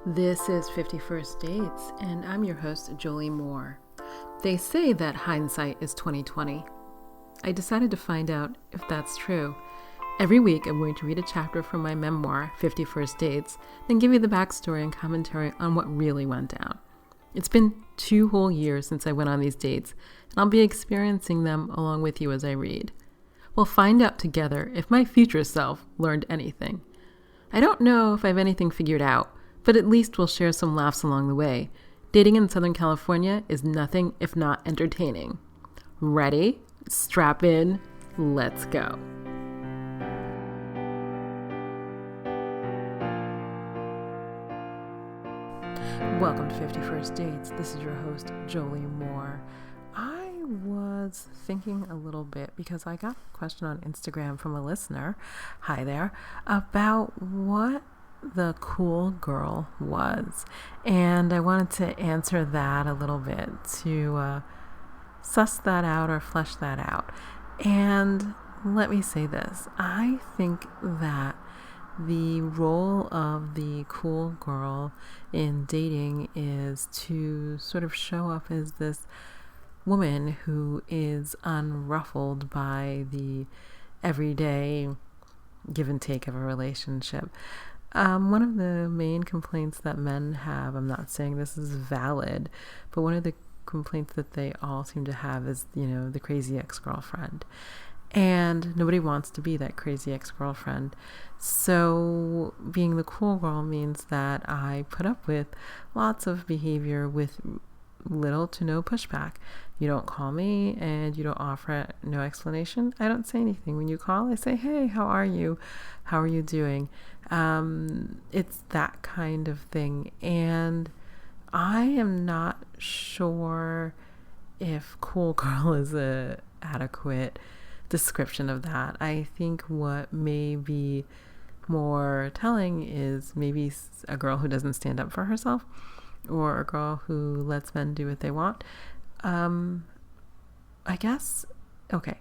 This is 51st Dates, and I'm your host, Jolie Moore. They say that hindsight is 20/20. I decided to find out if that's true. Every week, I'm going to read a chapter from my memoir, 51st Dates, then give you the backstory and commentary on what really went down. It's been 2 whole years since I went on these dates, and I'll be experiencing them along with you as I read. We'll find out together if my future self learned anything. I don't know if I have anything figured out, but at least we'll share some laughs along the way. Dating in Southern California is nothing if not entertaining. Ready? Strap in. Let's go. Welcome to 51st Dates. This is your host, Jolie Moore. I was thinking a little bit because I got a question on Instagram from a listener, hi there, about what the cool girl was. And I wanted to answer that a little bit to suss that out or flesh that out. And let me say this. I think that the role of the cool girl in dating is to sort of show up as this woman who is unruffled by the everyday give and take of a relationship. One of the main complaints that men have, I'm not saying this is valid, but one of the complaints that they all seem to have is, the crazy ex-girlfriend. And nobody wants to be that crazy ex-girlfriend. So being the cool girl means that I put up with lots of behavior with little to no pushback. You don't call me and you don't offer no explanation. I don't say anything. When you call, I say, hey, how are you? How are you doing? It's that kind of thing. And I am not sure if cool girl is a adequate description of that. I think what may be more telling is maybe a girl who doesn't stand up for herself, or a girl who lets men do what they want. I guess, okay,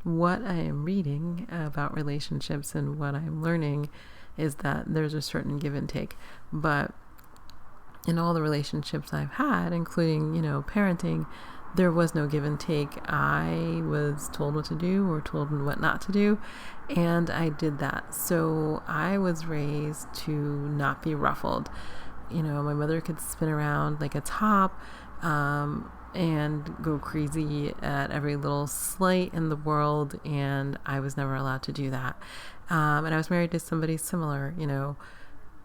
what I am reading about relationships and what I'm learning is that there's a certain give and take. But in all the relationships I've had, including, parenting, there was no give and take. I was told what to do or told what not to do, and I did that. So I was raised to not be ruffled. My mother could spin around like a top and go crazy at every little slight in the world, and I was never allowed to do that. And I was married to somebody similar.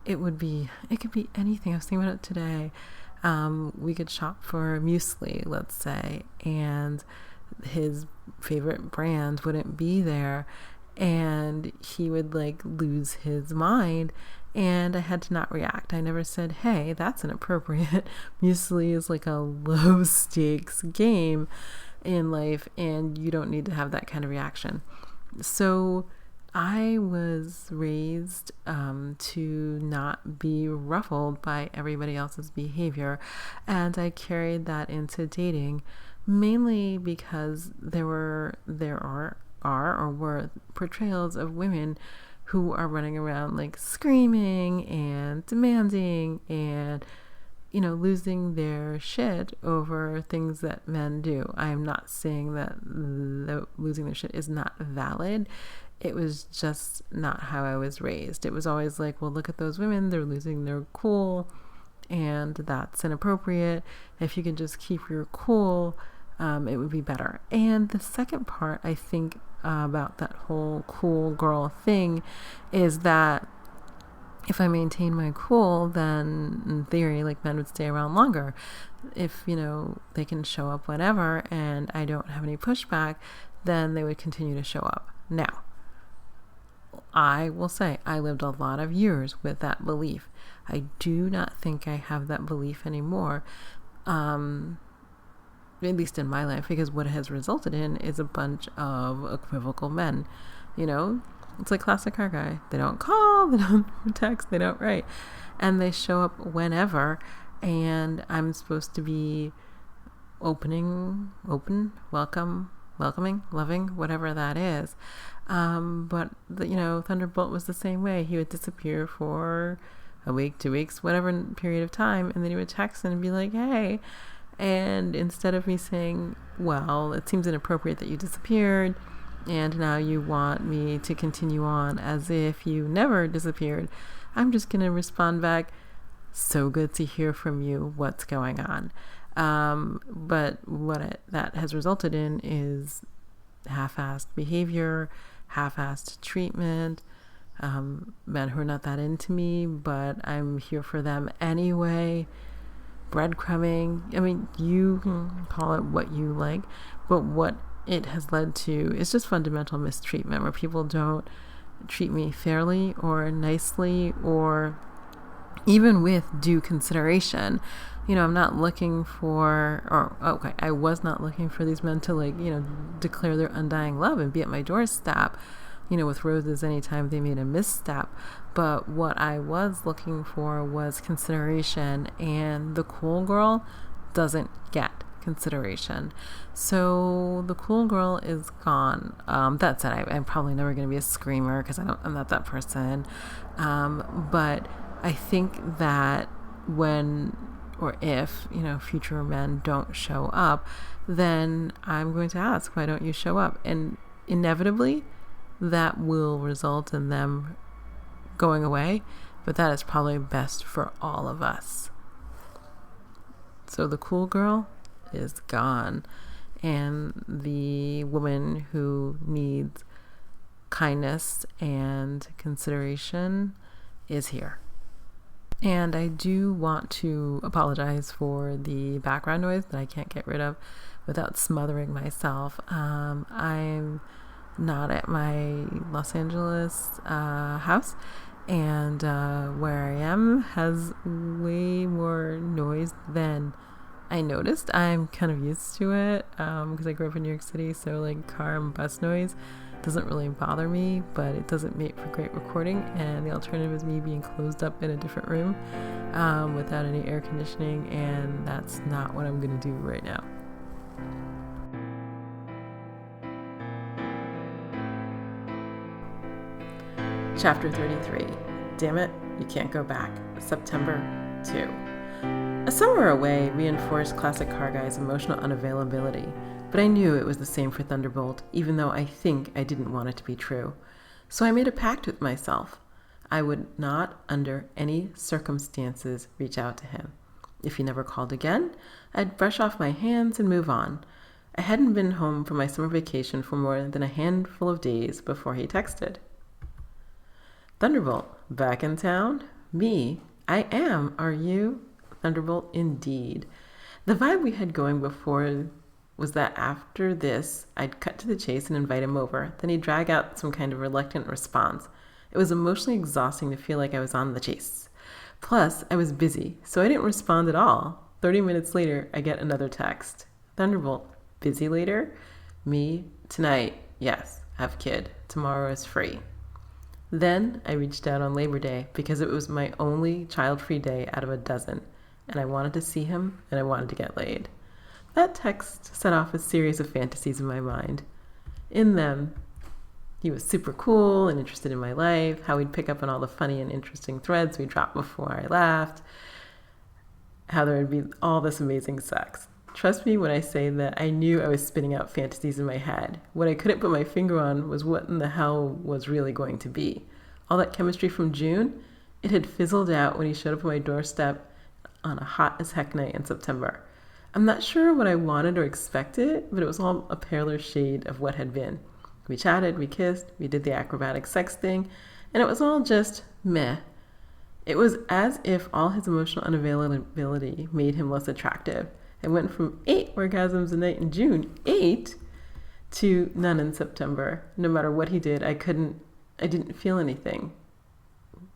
It could be anything. I was thinking about it today. We could shop for muesli, let's say, and his favorite brand wouldn't be there, and he would lose his mind, and I had to not react. I never said, hey, that's inappropriate. Muesli is like a low stakes game in life, and you don't need to have that kind of reaction. So I was raised to not be ruffled by everybody else's behavior, and I carried that into dating, mainly because there were portrayals of women who are running around screaming and demanding and losing their shit over things that men do. I am not saying that losing their shit is not valid. It was just not how I was raised. It was always well, look at those women, they're losing their cool, and that's inappropriate. If you could just keep your cool, it would be better. And the second part, I think, about that whole cool girl thing is that if I maintain my cool, then in theory, men would stay around longer. If, they can show up whenever and I don't have any pushback, then they would continue to show up. Now, I will say I lived a lot of years with that belief. I do not think I have that belief anymore, at least in my life, because what it has resulted in is a bunch of equivocal men. It's like classic car guy. They don't call, they don't text, they don't write, and they show up whenever, and I'm supposed to be open, welcoming, loving, whatever that is. But Thunderbolt was the same way. He would disappear for a week, 2 weeks, whatever period of time. And then he would text and be like, hey. And instead of me saying, well, it seems inappropriate that you disappeared, and now you want me to continue on as if you never disappeared, I'm just going to respond back, so good to hear from you. What's going on? But that has resulted in is half-assed behavior, half-assed treatment, men who are not that into me, but I'm here for them anyway, breadcrumbing. I mean, you can call it what you like, but what it has led to is just fundamental mistreatment, where people don't treat me fairly or nicely or even with due consideration. I'm not looking for, I was not looking for these men to declare their undying love and be at my doorstep, with roses anytime they made a misstep. But what I was looking for was consideration, and the cool girl doesn't get consideration. So the cool girl is gone. That said, I'm probably never going to be a screamer because I'm not that person. But I think that when or if, future men don't show up, then I'm going to ask, why don't you show up? And inevitably, that will result in them going away, but that is probably best for all of us. So the cool girl is gone, and the woman who needs kindness and consideration is here. And I do want to apologize for the background noise that I can't get rid of without smothering myself. I'm not at my Los Angeles house, and where I am has way more noise than I noticed. I'm kind of used to it because I grew up in New York City, so car and bus noise doesn't really bother me, but it doesn't make for great recording. And the alternative is me being closed up in a different room without any air conditioning, and that's not what I'm going to do right now. Chapter 33. Damn it, you can't go back. September 2. A summer away reinforced classic car guy's emotional unavailability, but I knew it was the same for Thunderbolt, even though I think I didn't want it to be true. So I made a pact with myself. I would not, under any circumstances, reach out to him. If he never called again, I'd brush off my hands and move on. I hadn't been home from my summer vacation for more than a handful of days before he texted. Thunderbolt, back in town? Me? I am, are you? Thunderbolt, indeed. The vibe we had going before was that after this, I'd cut to the chase and invite him over. Then he'd drag out some kind of reluctant response. It was emotionally exhausting to feel like I was on the chase. Plus, I was busy, so I didn't respond at all. 30 minutes later, I get another text. Thunderbolt, busy later? Me, tonight, yes, have kid. Tomorrow is free. Then I reached out on Labor Day because it was my only child-free day out of a dozen, and I wanted to see him and I wanted to get laid. That text set off a series of fantasies in my mind. In them, he was super cool and interested in my life, how he'd pick up on all the funny and interesting threads we dropped before I laughed, how there would be all this amazing sex. Trust me when I say that I knew I was spinning out fantasies in my head. What I couldn't put my finger on was what in the hell was really going to be. All that chemistry from June, it had fizzled out when he showed up at my doorstep on a hot as heck night in September. I'm not sure what I wanted or expected, but it was all a paler shade of what had been. We chatted, we kissed, we did the acrobatic sex thing, and it was all just meh. It was as if all his emotional unavailability made him less attractive. I went from 8 orgasms a night in June, 8, to none in September. No matter what he did, I didn't feel anything.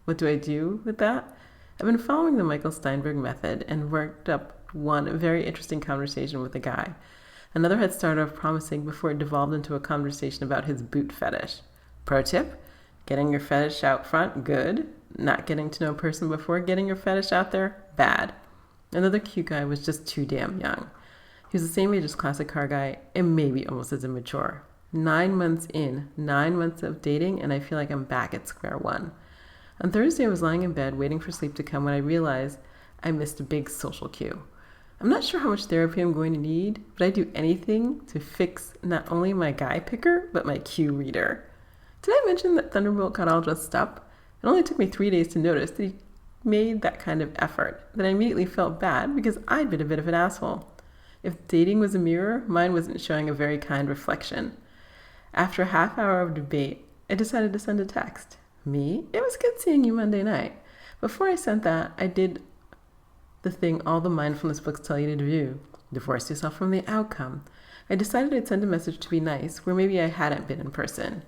What do I do with that? I've been following the Michael Steinberg method and worked up one very interesting conversation with a guy. Another had started off promising before it devolved into a conversation about his boot fetish. Pro tip, getting your fetish out front, good. Not getting to know a person before getting your fetish out there, bad. Another cute guy was just too damn young. He was the same age as classic car guy and maybe almost as immature. 9 months in, 9 months of dating, and I feel like I'm back at square one. On Thursday, I was lying in bed waiting for sleep to come when I realized I missed a big social cue. I'm not sure how much therapy I'm going to need, but I'd do anything to fix not only my guy picker, but my cue reader. Did I mention that Thunderbolt got all dressed up? It only took me 3 days to notice that he made that kind of effort, that I immediately felt bad because I'd been a bit of an asshole. If dating was a mirror, mine wasn't showing a very kind reflection. After a half hour of debate, I decided to send a text. Me? It was good seeing you Monday night. Before I sent that, I did the thing all the mindfulness books tell you to do. Divorce yourself from the outcome. I decided I'd send a message to be nice, where maybe I hadn't been in person.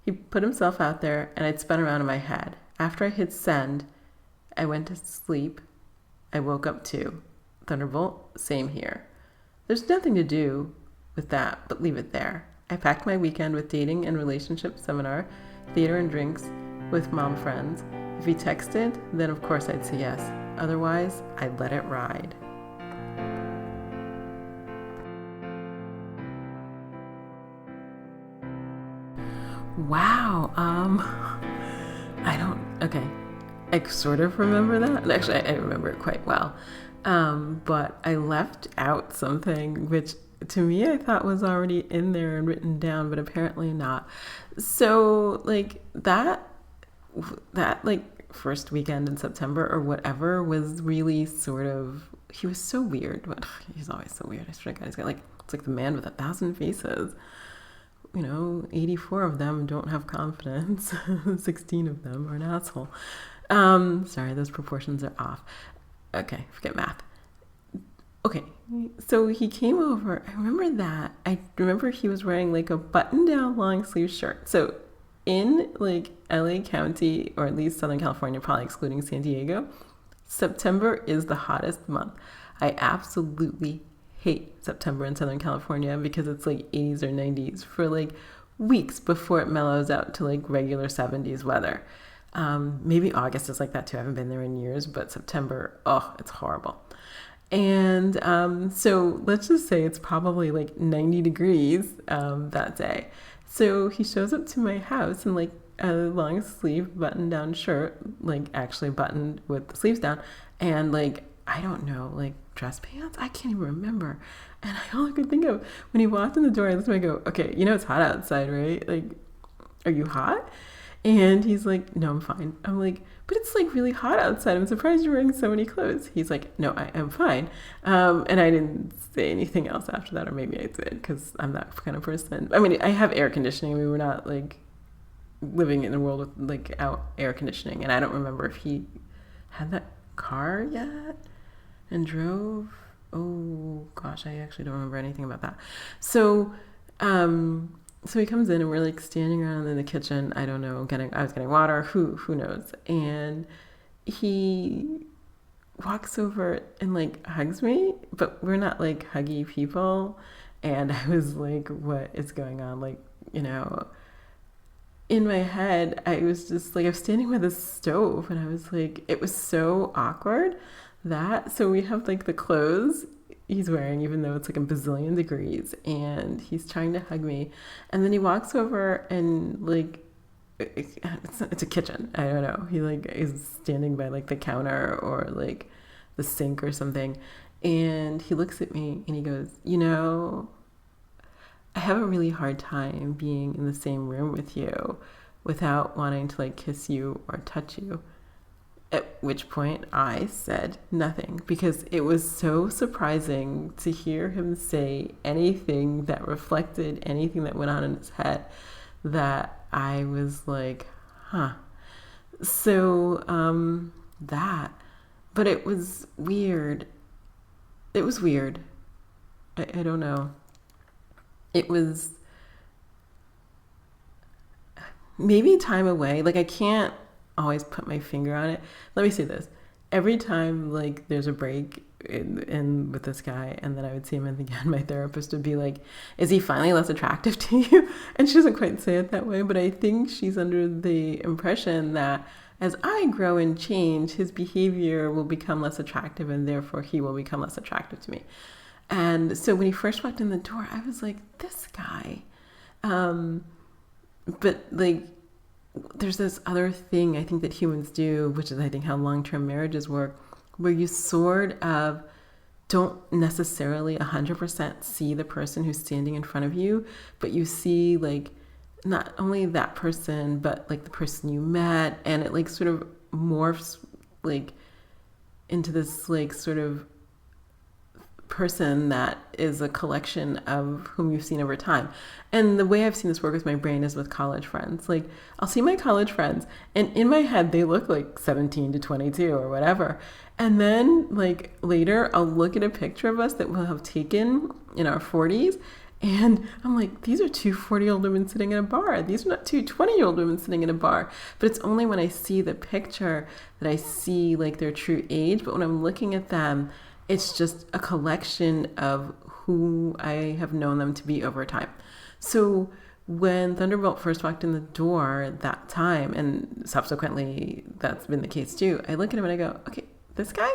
He put himself out there, and I'd spun around in my head. After I hit send, I went to sleep. I woke up too. Thunderbolt, same here. There's nothing to do with that, but leave it there. I packed my weekend with dating and relationship seminar, theater and drinks with mom friends. If he texted, then of course I'd say yes. Otherwise, I'd let it ride. Wow. Okay. I sort of remember that. Actually, I remember it quite well. But I left out something which to me I thought was already in there and written down, but apparently not. So like that like first weekend in September or whatever was really sort of, he was so weird. But he's always so weird. I swear to God, he's got like, it's like the man with 1,000 faces. 84 of them don't have confidence. 16 of them are an asshole. Sorry, those proportions are off. Okay, forget math. Okay, so he came over. I remember that. I remember he was wearing like a button-down long sleeve shirt. So in like LA County, or at least Southern California, probably excluding San Diego, September is the hottest month. I absolutely hate September in Southern California because it's like 80s or 90s for like weeks before it mellows out to like regular 70s weather. Maybe August is like that too. I haven't been there in years, but September, oh, it's horrible. And so let's just say it's probably like 90 degrees that day. So he shows up to my house in like a long sleeve button down shirt, like actually buttoned with the sleeves down, and like, I don't know, like dress pants? I can't even remember. And all I could think of when he walked in the door, I looked at him and I go, okay, it's hot outside, right? Like, are you hot? And he's like, no, I'm fine. I'm like, but it's like really hot outside. I'm surprised you're wearing so many clothes. He's like, no, I am fine. And I didn't say anything else after that, or maybe I did, because I'm that kind of person. I mean, I have air conditioning. We were not like living in a world with like out air conditioning. And I don't remember if he had that car yet and drove. Oh gosh, I actually don't remember anything about that. So he comes in and we're like standing around in the kitchen. I don't know, I was getting water, who knows. And he walks over and like hugs me, but we're not like huggy people. And I was like, what is going on? Like, in my head, I was just like, I was standing by the stove and I was like, it was so awkward so we have like the clothes he's wearing, even though it's like a bazillion degrees, and he's trying to hug me. And then he walks over and like, it's a kitchen. I don't know. He like is standing by like the counter or like the sink or something. And he looks at me and he goes, I have a really hard time being in the same room with you without wanting to like kiss you or touch you. At which point I said nothing, because it was so surprising to hear him say anything that reflected anything that went on in his head, that I was like, huh. So but it was weird. It was weird. I don't know. It was maybe time away. Like, I can't always put my finger on it. Let me say this. Every time like there's a break in with this guy, and then I would see him again, my therapist would be like, is he finally less attractive to you? And she doesn't quite say it that way, but I think she's under the impression that as I grow and change, his behavior will become less attractive, and therefore he will become less attractive to me. And so when he first walked in the door, I was like, this guy. But like, there's this other thing I think that humans do, which is I think how long-term marriages work, where you sort of don't necessarily 100% see the person who's standing in front of you, but you see like not only that person, but like the person you met, and it like sort of morphs like into this like sort of person that is a collection of whom you've seen over time. And the way I've seen this work with my brain is with college friends. Like I'll see my college friends and in my head they look like 17 to 22 or whatever. And then like later I'll look at a picture of us that we'll have taken in our 40s and I'm like, these are two 40-year-old women sitting in a bar. These are not two 20-year-old women sitting in a bar. But it's only when I see the picture that I see like their true age. But when I'm looking at them, it's just a collection of who I have known them to be over time. So when Thunderbolt first walked in the door that time, and subsequently that's been the case too, I look at him and I go, okay, this guy?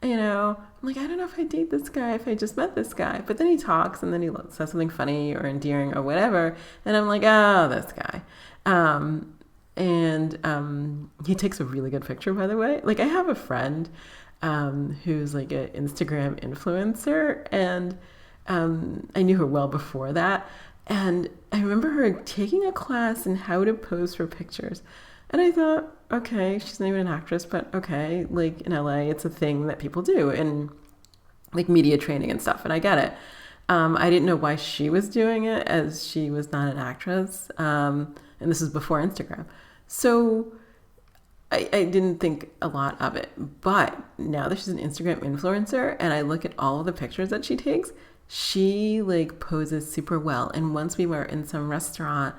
You know, I'm like, I don't know if I date this guy, if I just met this guy. But then he talks and then he says something funny or endearing or whatever. And I'm like, oh, this guy. He takes a really good picture, by the way. Like I have a friend who's like an Instagram influencer, and I knew her well before that. And I remember her taking a class in how to pose for pictures. And I thought, okay, she's not even an actress, but okay, like in LA, it's a thing that people do in like media training and stuff. And I get it. I didn't know why she was doing it, as she was not an actress. And this is before Instagram. So I didn't think a lot of it. But now that she's an Instagram influencer and I look at all of the pictures that she takes, she like poses super well. And once we were in some restaurant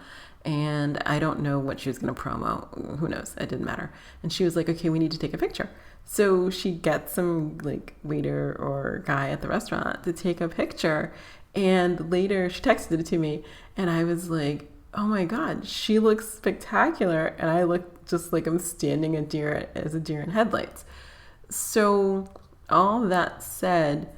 and I don't know what she was going to promo. Who knows? It didn't matter. And she was like, okay, we need to take a picture. So she gets some like waiter or guy at the restaurant to take a picture. And later she texted it to me and I was like, oh my God, she looks spectacular. And I look just like I'm standing as a deer in headlights. So all that said,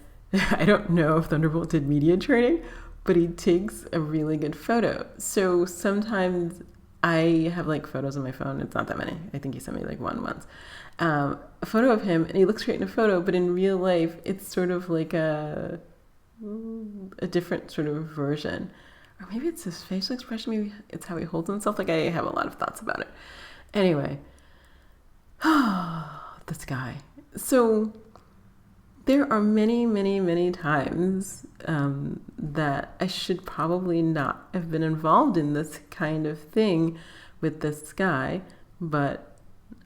I don't know if Thunderbolt did media training, but he takes a really good photo. So sometimes I have like photos on my phone. It's not that many. I think he sent me like one once. A photo of him and he looks great in a photo, but in real life, it's sort of like a different sort of version. Or maybe it's his facial expression. Maybe it's how he holds himself. Like I have a lot of thoughts about it. Anyway, this guy. So there are many, many, many times that I should probably not have been involved in this kind of thing with this guy, but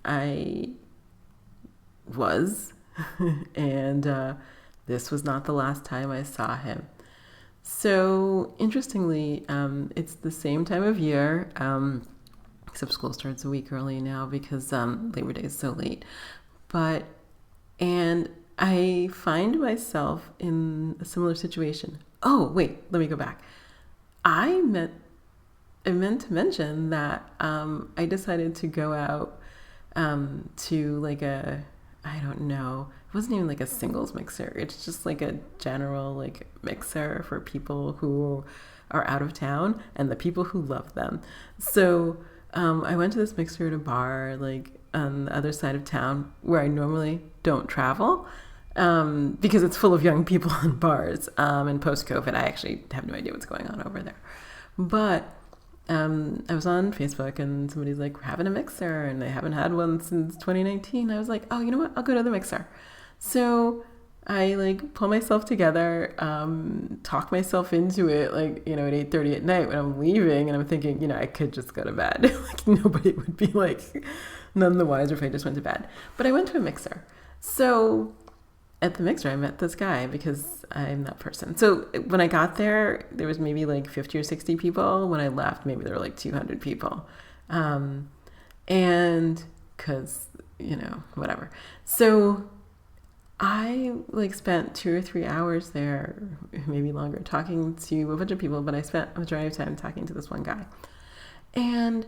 I was, and this was not the last time I saw him. So interestingly, it's the same time of year, except school starts a week early now because Labor Day is so late. And I find myself in a similar situation. Oh, wait, let me go back. I meant to mention that I decided to go out to like I don't know, it wasn't even like a singles mixer. It's just like a general like mixer for people who are out of town and the people who love them. So I went to this mixer at a bar like on the other side of town where I normally don't travel because it's full of young people in bars. And post-COVID, I actually have no idea what's going on over there. But I was on Facebook and somebody's like, we're having a mixer and they haven't had one since 2019. I was like, oh, you know what? I'll go to the mixer. So I like pull myself together, talk myself into it, like, you know, at 8:30 at night when I'm leaving, and I'm thinking, you know, I could just go to bed. Like nobody would be like none the wiser if I just went to bed. But I went to a mixer. So at the mixer, I met this guy because I'm that person. So when I got there, there was maybe like 50 or 60 people. When I left, maybe there were like 200 people. And because, you know, whatever. So I like spent 2 or 3 hours there, maybe longer, talking to a bunch of people, but I spent a majority of time talking to this one guy. And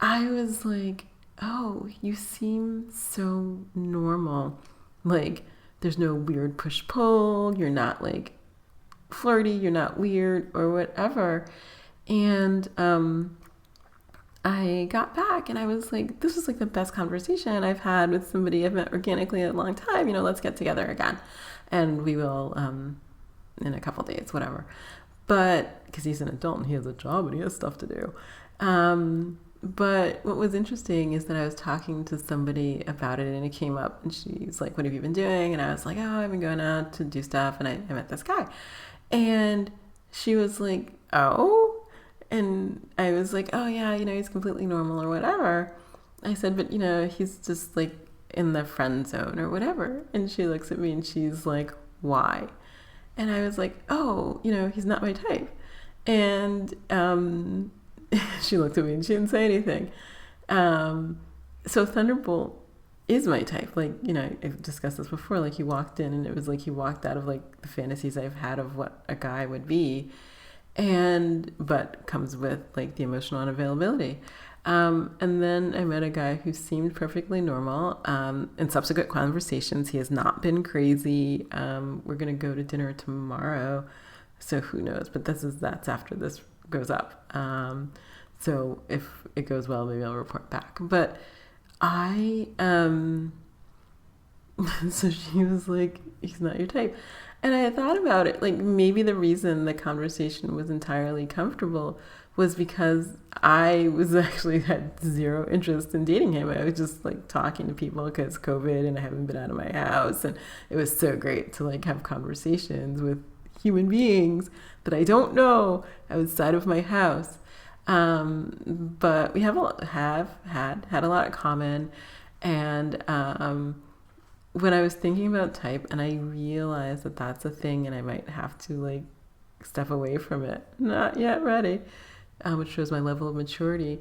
I was like, oh, you seem so normal. Like, there's no weird push-pull. You're not like flirty. You're not weird or whatever. And I got back and I was like, this was like the best conversation I've had with somebody I've met organically in a long time. Let's get together again. And we will in a couple days, whatever. But because he's an adult and he has a job and he has stuff to do. But what was interesting is that I was talking to somebody about it and it came up and she's like, what have you been doing? And I was like, oh, I've been going out to do stuff. And I met this guy. And she was like, oh. And I was like, oh yeah, he's completely normal or whatever. I said, but he's just like in the friend zone or whatever. And she looks at me and she's like, why? And I was like, oh, he's not my type. And she looked at me and she didn't say anything. So Thunderbolt is my type. Like, I've discussed this before. Like, he walked in and it was like he walked out of like the fantasies I've had of what a guy would be. But comes with like the emotional unavailability. And then I met a guy who seemed perfectly normal. In subsequent conversations, he has not been crazy. We're going to go to dinner tomorrow. So who knows? But that's after this goes up. So if it goes well, maybe I'll report back. But so she was like, he's not your type. And I thought about it, like maybe the reason the conversation was entirely comfortable was because I was actually had zero interest in dating him. I was just like talking to people because COVID and I haven't been out of my house. And it was so great to like have conversations with human beings that I don't know outside of my house. But we have had a lot in common. And when I was thinking about type and I realized that that's a thing and I might have to like step away from it, not yet ready, which shows my level of maturity.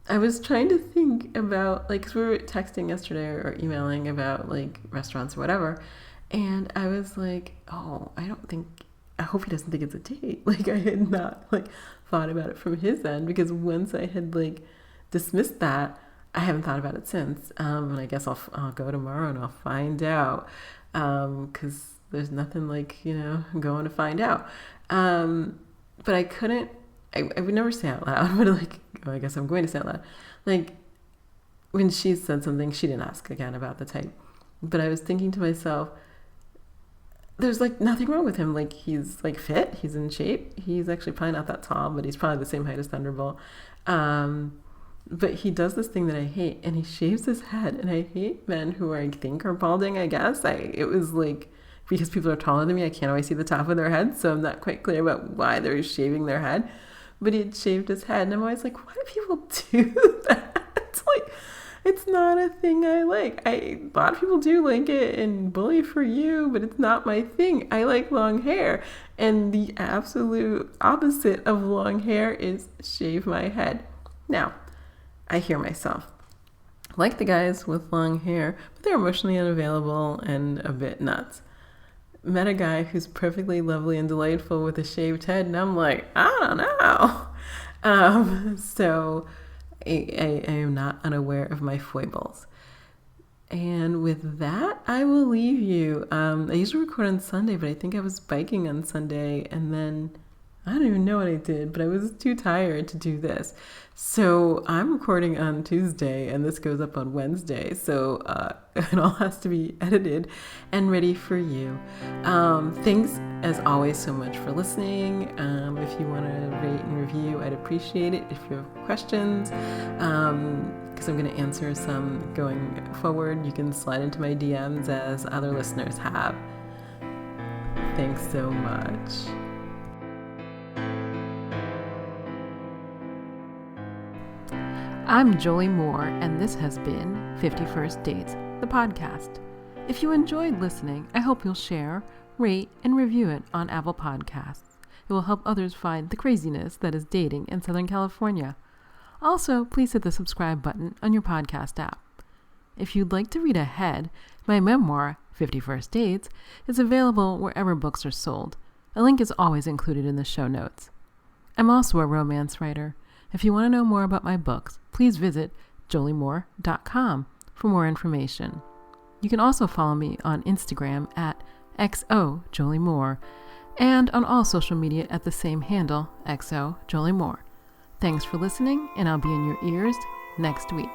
I was trying to think about like, 'cause we were texting yesterday or emailing about like restaurants or whatever. And I was like, oh, I hope he doesn't think it's a date. Like I had not like thought about it from his end because once I had like dismissed that, I haven't thought about it since. And I guess I'll go tomorrow and I'll find out. 'Cause there's nothing like, going to find out. But I would never say out loud, but like, I guess I'm going to say out loud. Like when she said something, she didn't ask again about the type, but I was thinking to myself, there's like nothing wrong with him. Like he's like fit, he's in shape. He's actually probably not that tall, but he's probably the same height as Thunderbolt. But he does this thing that I hate, and he shaves his head, and I hate men who I think are balding, I guess. It was like, because people are taller than me, I can't always see the top of their head, so I'm not quite clear about why they're shaving their head. But he had shaved his head, and I'm always like, why do people do that? It's like, it's not a thing I like. A lot of people do like it and bully for you, but it's not my thing. I like long hair, and the absolute opposite of long hair is shave my head. Now, I hear myself. Like the guys with long hair, but they're emotionally unavailable and a bit nuts. Met a guy who's perfectly lovely and delightful with a shaved head, and I'm like, I don't know. So I am not unaware of my foibles. And with that, I will leave you. I usually record on Sunday, but I think I was biking on Sunday, and then I don't even know what I did, but I was too tired to do this. So I'm recording on Tuesday and this goes up on Wednesday. So it all has to be edited and ready for you. Thanks as always so much for listening. If you want to rate and review, I'd appreciate it. If you have questions, because I'm going to answer some going forward, you can slide into my DMs as other listeners have. Thanks so much. I'm Jolie Moore, and this has been 50 First Dates, the podcast. If you enjoyed listening, I hope you'll share, rate, and review it on Apple Podcasts. It will help others find the craziness that is dating in Southern California. Also, please hit the subscribe button on your podcast app. If you'd like to read ahead, my memoir, 50 First Dates, is available wherever books are sold. A link is always included in the show notes. I'm also a romance writer. If you want to know more about my books, please visit joliemore.com for more information. You can also follow me on Instagram at xojoliemore and on all social media at the same handle, xojoliemore. Thanks for listening, and I'll be in your ears next week.